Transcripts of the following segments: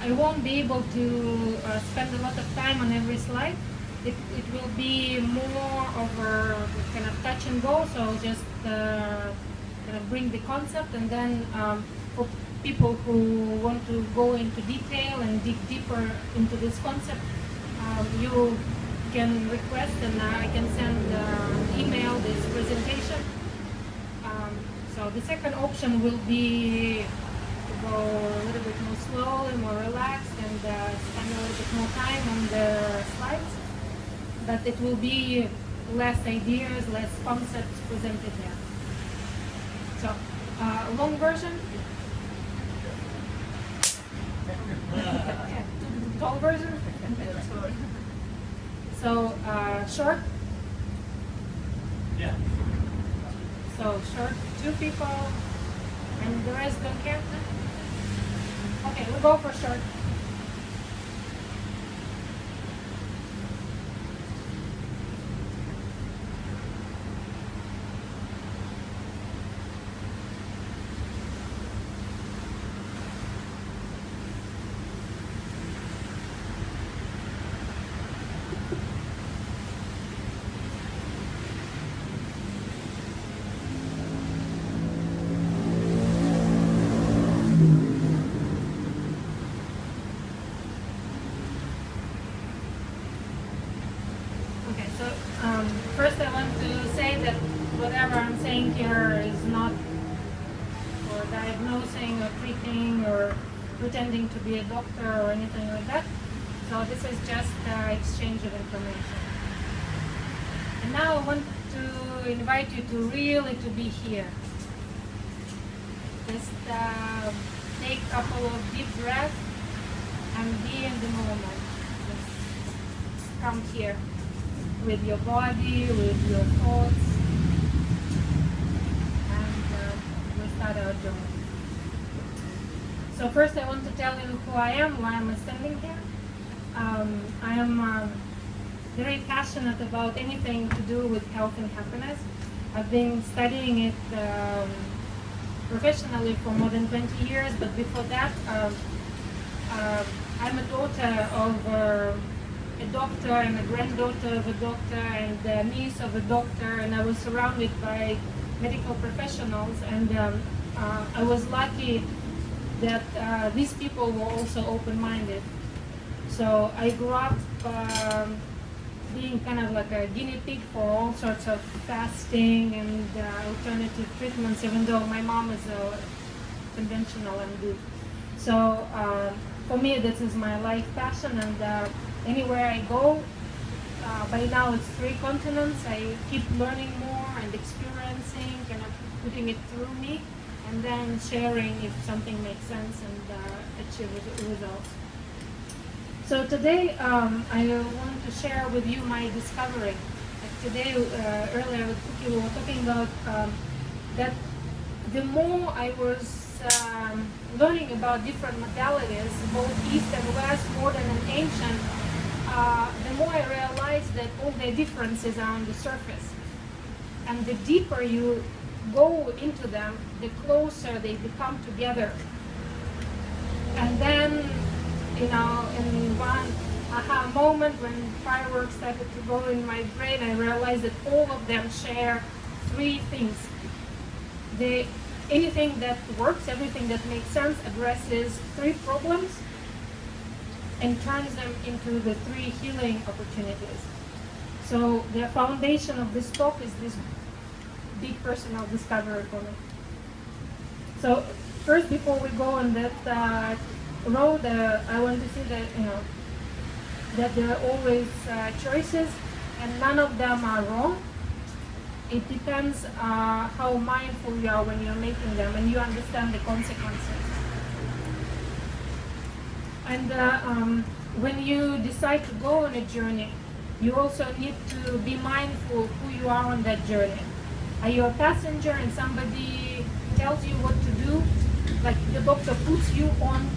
I won't be able to spend a lot of time on every slide. It will be more of a kind of touch and go, so just kind of bring the concept, and then for people who want to go into detail and dig deeper into this concept, you can request and I can send email this presentation. So the second option will be to go a little bit more slowly, more relaxed, and spend a little bit more time on the slides. But it will be less ideas, less concepts presented there. So, long version. Tall version. So, short. Yeah. So, short, 2 people, and the rest don't care. Okay, we'll go for short. First I want to say that whatever I'm saying here is not for diagnosing or treating or pretending to be a doctor or anything like that. So this is just exchange of information. And now I want to invite you to really to be here. Just take a couple of deep breaths and be in the moment. Just come here. With your body, with your thoughts, and we'll start our journey. So first I want to tell you who I am, why I'm standing here. I am very passionate about anything to do with health and happiness. I've been studying it professionally for more than 20 years, but before that I'm a daughter of a doctor and a granddaughter of a doctor and a niece of a doctor, and I was surrounded by medical professionals, and I was lucky that these people were also open-minded. So I grew up being kind of like a guinea pig for all sorts of fasting and alternative treatments, even though my mom is a conventional MD. So for me, this is my life passion, and anywhere I go, by now it's 3 continents, I keep learning more and experiencing, kind of putting it through me, and then sharing if something makes sense and achieve results. So today I want to share with you my discovery. Like today, earlier with Cookie, we were talking about that the more I was learning about different modalities, both East and West, modern and ancient, the more I realized that all the differences are on the surface. And the deeper you go into them, the closer they become together. And then, you know, in one aha moment when fireworks started to go in my brain, I realized that all of them share 3 things. Anything that works, everything that makes sense, addresses 3 problems and turns them into the 3 healing opportunities. So the foundation of this talk is this big personal discovery for me. So first, before we go on that road, I want to say that, you know, that there are always choices, and none of them are wrong. It depends how mindful you are when you're making them, and you understand the consequences. And when you decide to go on a journey, you also need to be mindful who you are on that journey. Are you a passenger and somebody tells you what to do? Like the doctor puts you on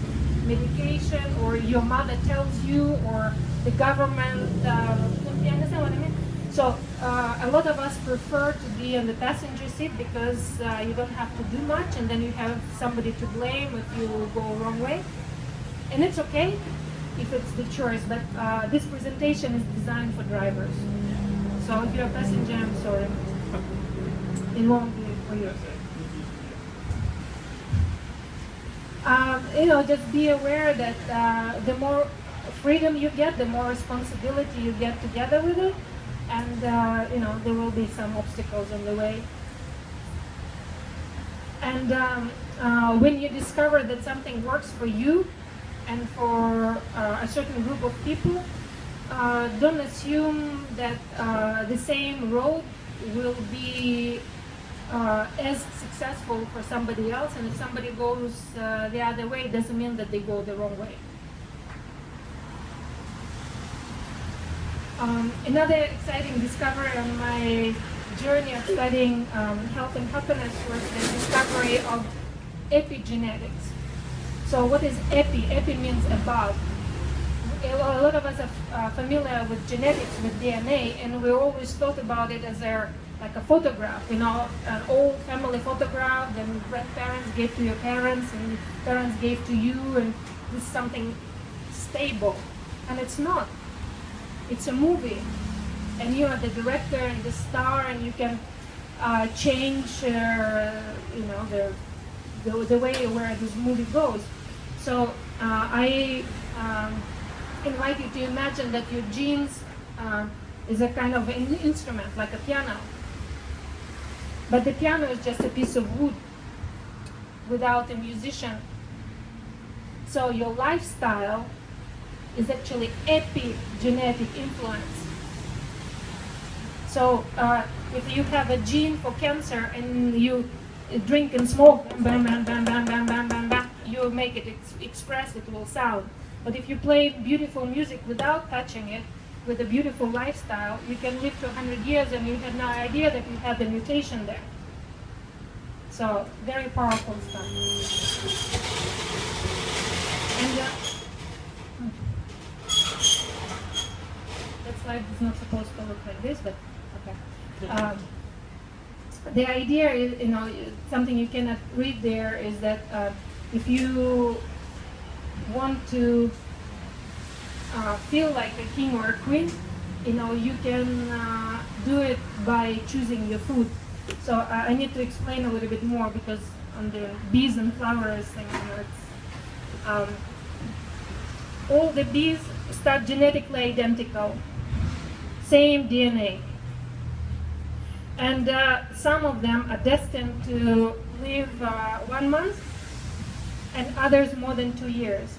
medication, or your mother tells you, or the government, you understand what I mean? So a lot of us prefer to be on the passenger seat because you don't have to do much, and then you have somebody to blame if you go wrong way. And it's okay if it's the choice, but this presentation is designed for drivers. So if you're a passenger, I'm sorry. It won't be for you. Just be aware that the more freedom you get, the more responsibility you get together with it, and there will be some obstacles on the way. And when you discover that something works for you and for a certain group of people, don't assume that the same road will be as successful for somebody else, and if somebody goes the other way, it doesn't mean that they go the wrong way. Another exciting discovery on my journey of studying health and happiness was the discovery of epigenetics. So what is epi? Epi means above. A lot of us are familiar with genetics, with DNA, and we always thought about it as like a photograph, an old family photograph, then grandparents gave to your parents, and parents gave to you, and this is something stable. And it's not. It's a movie, and you are the director and the star, and you can change, the way where this movie goes. So I invite you to imagine that your genes is a kind of an instrument, like a piano. But the piano is just a piece of wood without a musician. So your lifestyle is actually epigenetic influence. So if you have a gene for cancer and you drink and smoke, bam, bam, bam, bam, bam, bam, bam, bam, you make it express, it will sound. But if you play beautiful music without touching it, with a beautiful lifestyle, you can live to 100 years and you have no idea that you have the mutation there. So, very powerful stuff. And that slide is not supposed to look like this, but okay. The idea is, something you cannot read there is that if you want to feel like a king or a queen, you can do it by choosing your food. So I need to explain a little bit more, because on the bees and flowers thing, it's, all the bees start genetically identical, same DNA. And some of them are destined to live 1 month, and others more than 2 years,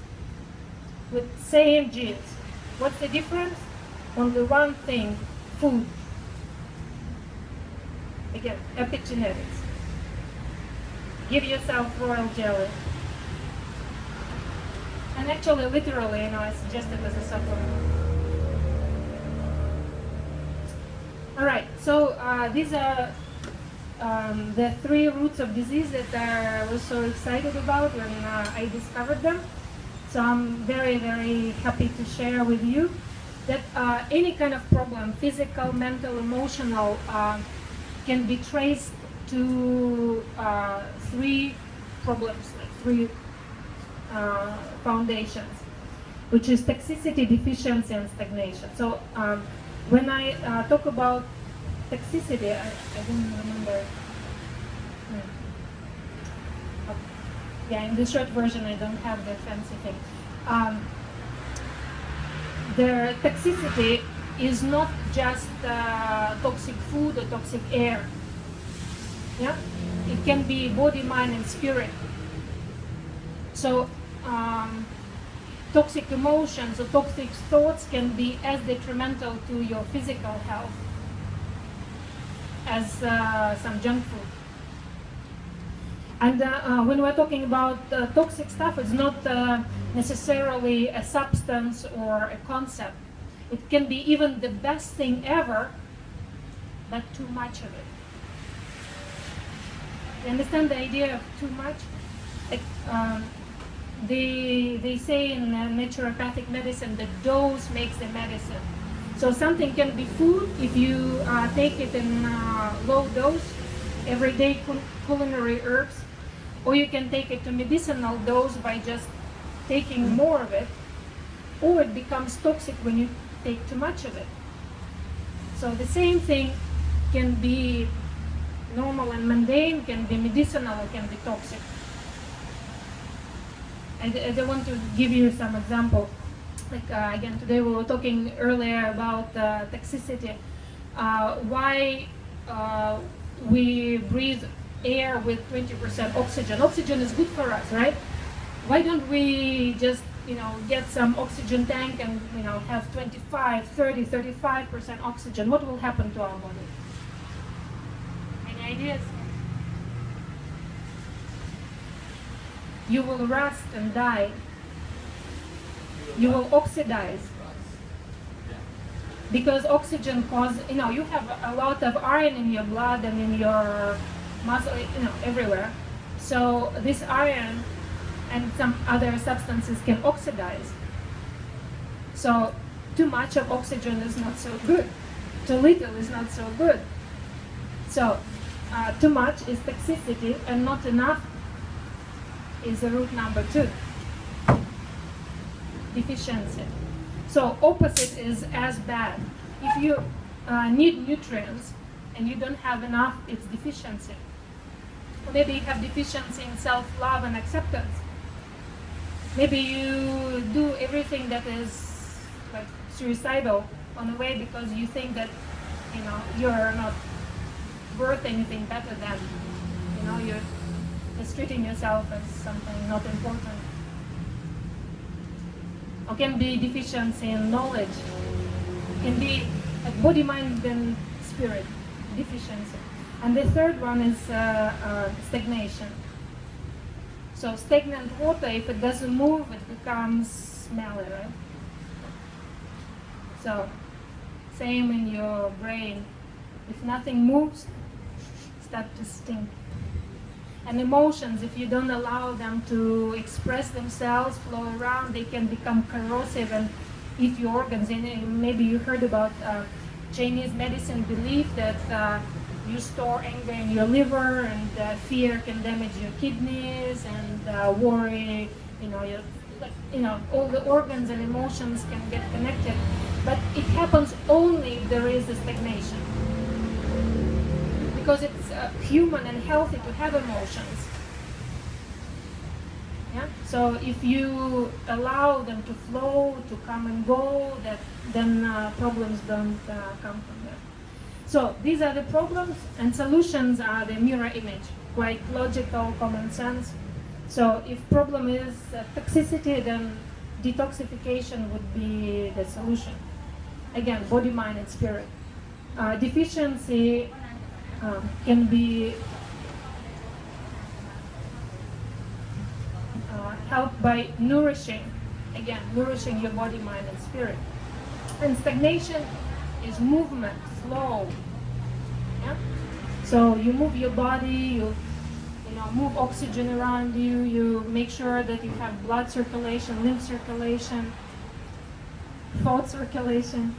with same genes. What's the difference? Only one thing: food. Again, epigenetics. Give yourself royal jelly. And actually, literally, I suggest it as a supplement. All right, so these are the 3 roots of disease that I was so excited about when I discovered them. So I'm very, very happy to share with you that any kind of problem, physical, mental, emotional, can be traced to 3 problems, like 3 foundations, which is toxicity, deficiency, and stagnation. So when I talk about toxicity, I don't remember. Yeah, in the short version, I don't have the fancy thing. The toxicity is not just toxic food or toxic air. Yeah, it can be body, mind, and spirit. So toxic emotions or toxic thoughts can be as detrimental to your physical health as some junk food. And when we're talking about toxic stuff, it's not necessarily a substance or a concept. It can be even the best thing ever, but too much of it. You understand the idea of too much? Like, they say in naturopathic medicine that dose makes the medicine. So something can be food if you take it in low dose, everyday culinary herbs, or you can take it to medicinal dose by just taking more of it, or it becomes toxic when you take too much of it. So the same thing can be normal and mundane, can be medicinal, can be toxic. I want to give you some example. Like again, today we were talking earlier about toxicity. Why we breathe air with 20% oxygen. Oxygen is good for us, right? Why don't we just get some oxygen tank and have 25, 30, 35% oxygen? What will happen to our body? Any ideas? You will rust and die. You will oxidize. Because oxygen causes, you have a lot of iron in your blood and in your muscle, everywhere. So this iron and some other substances can oxidize. So too much of oxygen is not so good. Too little is not so good. So too much is toxicity, and not enough is root number 2. Deficiency. So opposite is as bad. If you need nutrients and you don't have enough, it's deficiency. Or maybe you have deficiency in self-love and acceptance. Maybe you do everything that is like suicidal on the way because you think that you're not worth anything better than you're just treating yourself as something not important. Or can be deficiency in knowledge. Can be like body, mind, and spirit deficiency. And the third one is stagnation. So stagnant water, if it doesn't move, it becomes smelly, right? So same in your brain. If nothing moves, start to stink. And emotions, if you don't allow them to express themselves, flow around, they can become corrosive and eat your organs. And maybe you heard about Chinese medicine belief that you store anger in your liver, and fear can damage your kidneys, and worry, all the organs and emotions can get connected. But it happens only if there is a stagnation. Because it's human and healthy to have emotions. Yeah? So if you allow them to flow, to come and go, then problems don't come from there. So these are the problems, and solutions are the mirror image, quite logical, common sense. So if problem is toxicity, then detoxification would be the solution. Again, body, mind, and spirit. Deficiency can be helped by nourishing your body, mind, and spirit. And stagnation is movement, flow. Yeah? So you move your body, you move oxygen around you, you make sure that you have blood circulation, lymph circulation, thought circulation.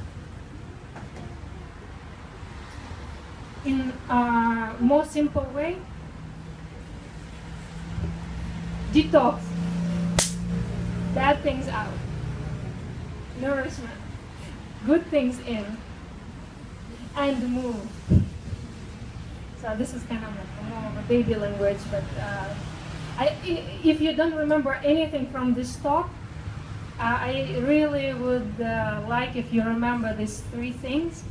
In a more simple way, detox, bad things out, nourishment, good things in, and move. So this is kind of like more of a baby language, but if you don't remember anything from this talk, I really would like if you remember these 3 things,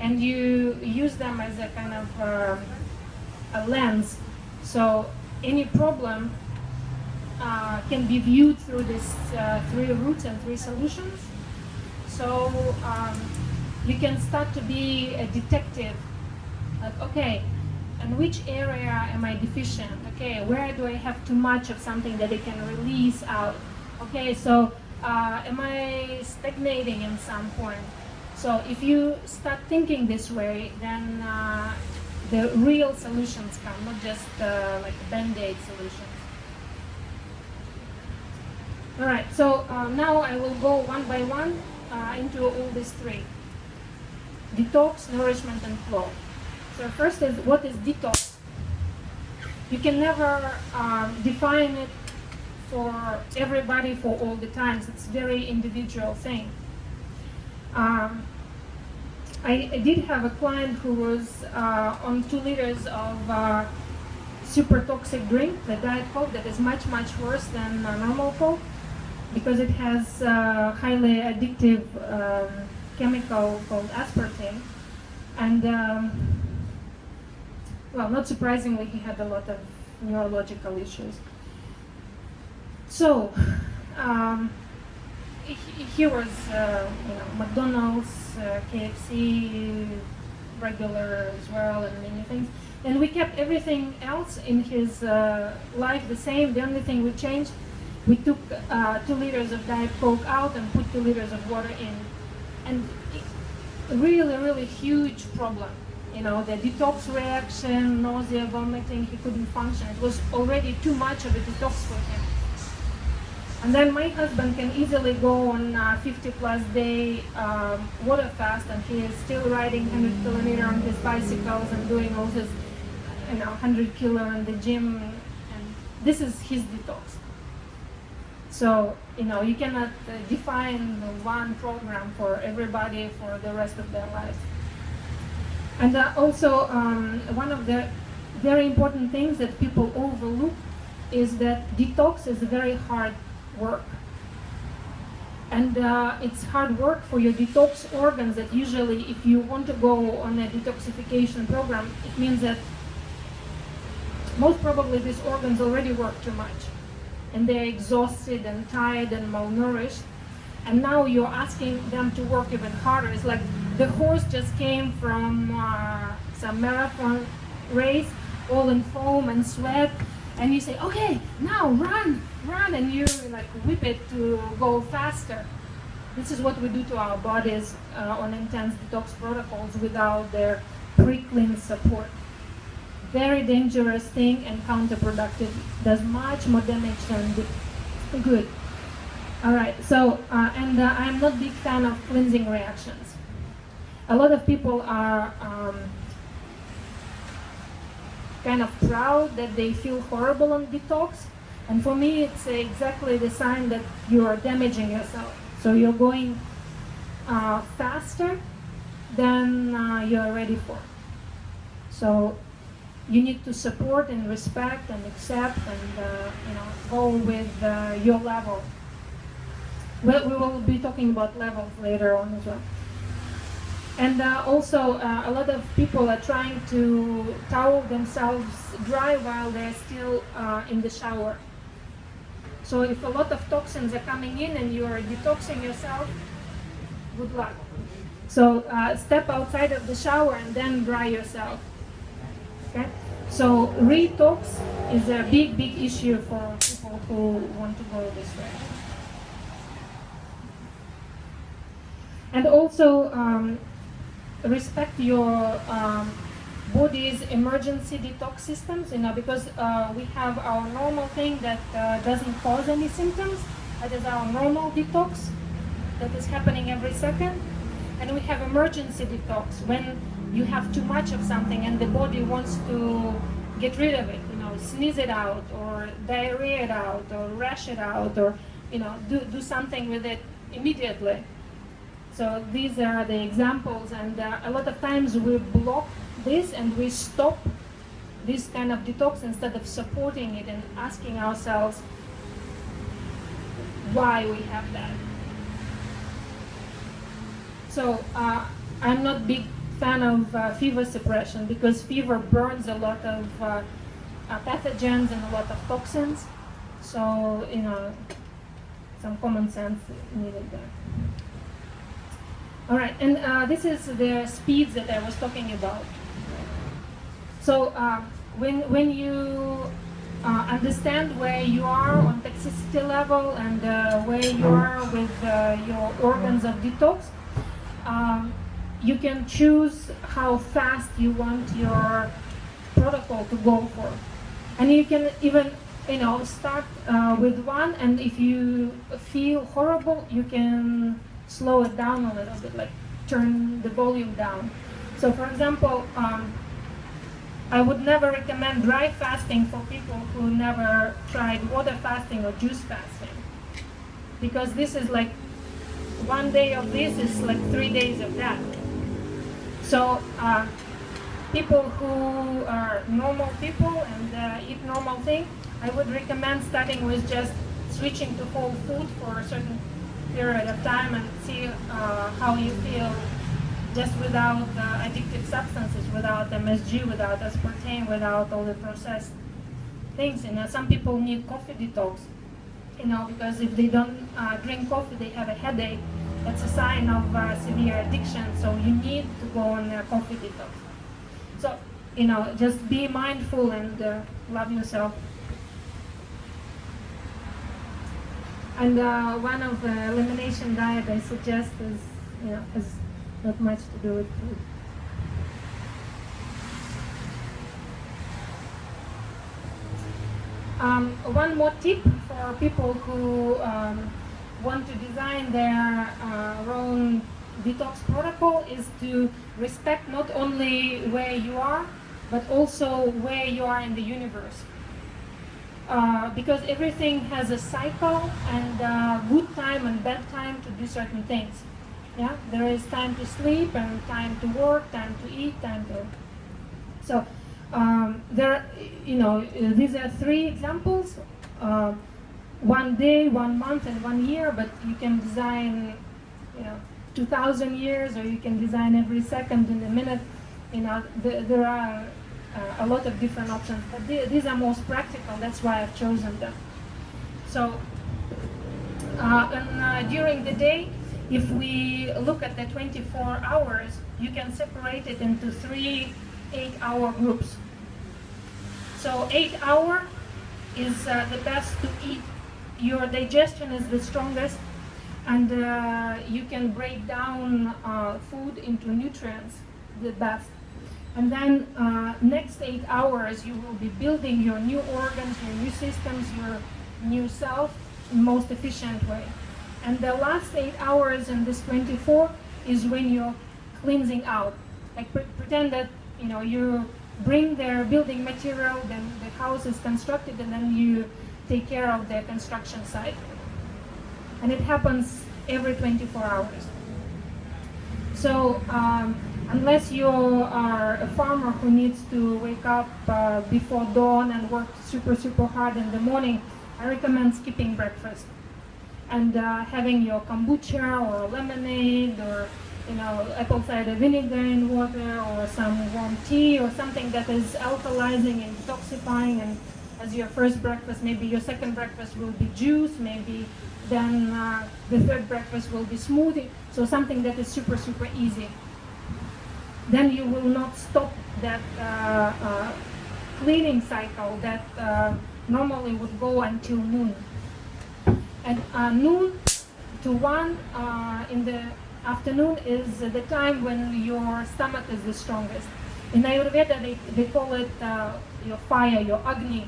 and you use them as a kind of a lens. So any problem can be viewed through these 3 roots and 3 solutions. So you can start to be a detective. Like, okay, in which area am I deficient? Okay, where do I have too much of something that I can release out? Okay, so am I stagnating in some point? So if you start thinking this way, then the real solutions come, not just like Band-Aid solutions. All right, so now I will go one by one into all these 3. Detox, nourishment, and flow. So first is, what is detox? You can never define it for everybody for all the times. It's very individual thing. I did have a client who was on 2 liters of super toxic drink, the Diet Coke, that is much, much worse than normal Coke because it has highly addictive chemical called aspartame. And, well, not surprisingly, he had a lot of neurological issues. So, here was, McDonald's, KFC, regular as well, and many things. And we kept everything else in his life the same. The only thing we changed, we took 2 liters of Diet Coke out and put 2 liters of water in. And really, really huge problem. You know, the detox reaction, nausea, vomiting, he couldn't function. It was already too much of a detox for him. And then my husband can easily go on a 50-plus day water fast, and he is still riding 100 kilometers on his bicycles and doing all his, 100 kilo in the gym. And this is his detox. So, you cannot define one program for everybody for the rest of their lives. And also, one of the very important things that people overlook is that detox is very hard work. And it's hard work for your detox organs that usually, if you want to go on a detoxification program, it means that most probably these organs already work too much. And they're exhausted and tired and malnourished. And now you're asking them to work even harder. It's like the horse just came from some marathon race, all in foam and sweat, and you say, okay, now run, and you like whip it to go faster. This is what we do to our bodies on intense detox protocols without their pre-clean support. Very dangerous thing and counterproductive. Does much more damage than good. All right, so, and I'm not a big fan of cleansing reactions. A lot of people are kind of proud that they feel horrible on detox. And for me, it's exactly the sign that you are damaging yourself. So you're going faster than you are ready for. So you need to support and respect and accept and go with your level. We will be talking about levels later on as well. And also, a lot of people are trying to towel themselves dry while they're still in the shower. So if a lot of toxins are coming in and you are detoxing yourself, good luck. So step outside of the shower and then dry yourself. Okay? So retox is a big, big issue for people who want to go this way. And also respect your body's emergency detox systems, because we have our normal thing that doesn't cause any symptoms. That is our normal detox that is happening every second. And we have emergency detox when you have too much of something and the body wants to get rid of it, sneeze it out or diarrhea it out or rash it out or, do something with it immediately. So these are the examples, and a lot of times we block this and we stop this kind of detox instead of supporting it and asking ourselves why we have that. So I'm not a big fan of fever suppression because fever burns a lot of pathogens and a lot of toxins. So, some common sense needed there. All right, and this is the speeds that I was talking about. So when you understand where you are on toxicity level and where you are with your organs of detox, you can choose how fast you want your protocol to go for. And you can even start with one, and if you feel horrible, you can slow it down a little bit, like turn the volume down. So for example, I would never recommend dry fasting for people who never tried water fasting or juice fasting, because this is like 1 day of this is like 3 days of that. So people who are normal people and eat normal thing, I would recommend starting with just switching to whole food for a certain period of time and see how you feel just without addictive substances, without MSG, without aspartame, without all the processed things. You know, some people need coffee detox, you know, because if they don't drink coffee, they have a headache. That's a sign of severe addiction, so you need to go on a coffee detox. So, you know, just be mindful and love yourself. And one of the elimination diet I suggest is, you know, has not much to do with food. One more tip for people who want to design their own detox protocol is to respect not only where you are, but also where you are in the universe. Because everything has a cycle and good time and bad time to do certain things. Yeah, there is time to sleep and time to work, time to eat, time to. So there, you know, these are 3 examples: 1 day, 1 month, and 1 year. But you can design, you know, 2,000 years, or you can design every second in a minute. You know, there are a lot of different options, but these are most practical. That's why I've chosen them. So, during the day, if we look at the 24 hours, you can separate it into 3 8-hour groups. So 8-hour is the best to eat. Your digestion is the strongest, and you can break down food into nutrients the best. And then next 8 hours, you will be building your new organs, your new systems, your new self in the most efficient way. And the last 8 hours in this 24 is when you're cleansing out. Like pretend that, you know, you bring their building material, then the house is constructed, and then you take care of the construction site. And it happens every 24 hours. So unless you are a farmer who needs to wake up before dawn and work super hard in the morning, I recommend skipping breakfast and having your kombucha or lemonade or, you know, apple cider vinegar in water, or some warm tea, or something that is alkalizing and detoxifying. And as your first breakfast, maybe your second breakfast will be juice, maybe then the third breakfast will be smoothie. So something that is super easy. Then you will not stop that cleaning cycle that normally would go until noon. At noon to 1 in the afternoon is the time when your stomach is the strongest. In Ayurveda, they call it your fire, your Agni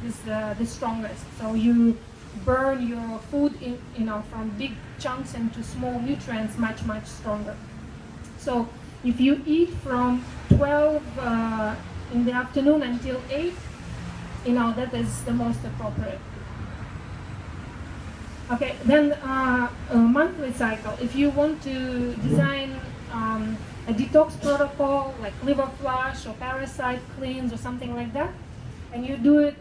is the strongest. So you burn your food in, you know, from big chunks into small nutrients much stronger. So if you eat from 12 in the afternoon until 8, you know, that is the most appropriate. Okay, then a monthly cycle. If you want to design a detox protocol like liver flush or parasite cleanse or something like that, and you do it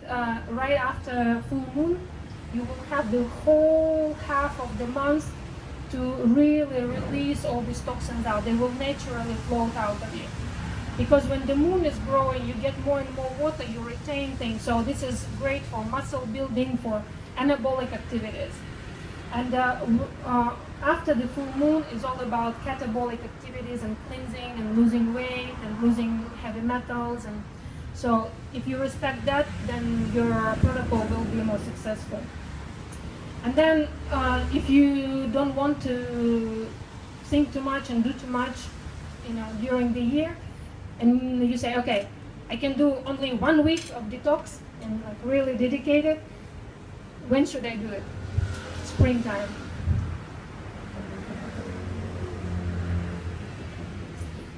right after full moon, you will have the whole half of the month to really release all these toxins out. They will naturally float out of you. Because when the moon is growing, you get more and more water, you retain things. So this is great for muscle building, for anabolic activities. And after the full moon is all about catabolic activities and cleansing and losing weight and losing heavy metals. And so if you respect that, then your protocol will be more successful. And then if you don't want to think too much and do too much, you know, during the year, and you say, okay, I can do only 1 week of detox and like really dedicate it, when should I do it? Springtime.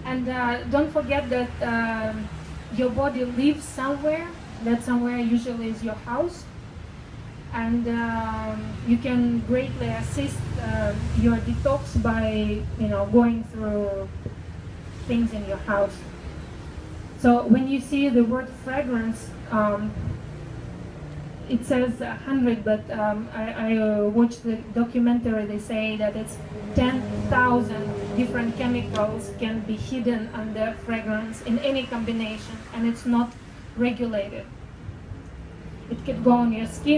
And don't forget that your body lives somewhere. That somewhere usually is your house, and you can greatly assist your detox by going through things in your house. So when you see the word fragrance, it says 100, but I watched the documentary. They say that it's 10,000 different chemicals can be hidden under fragrance in any combination, and it's not regulated. It could go on your skin.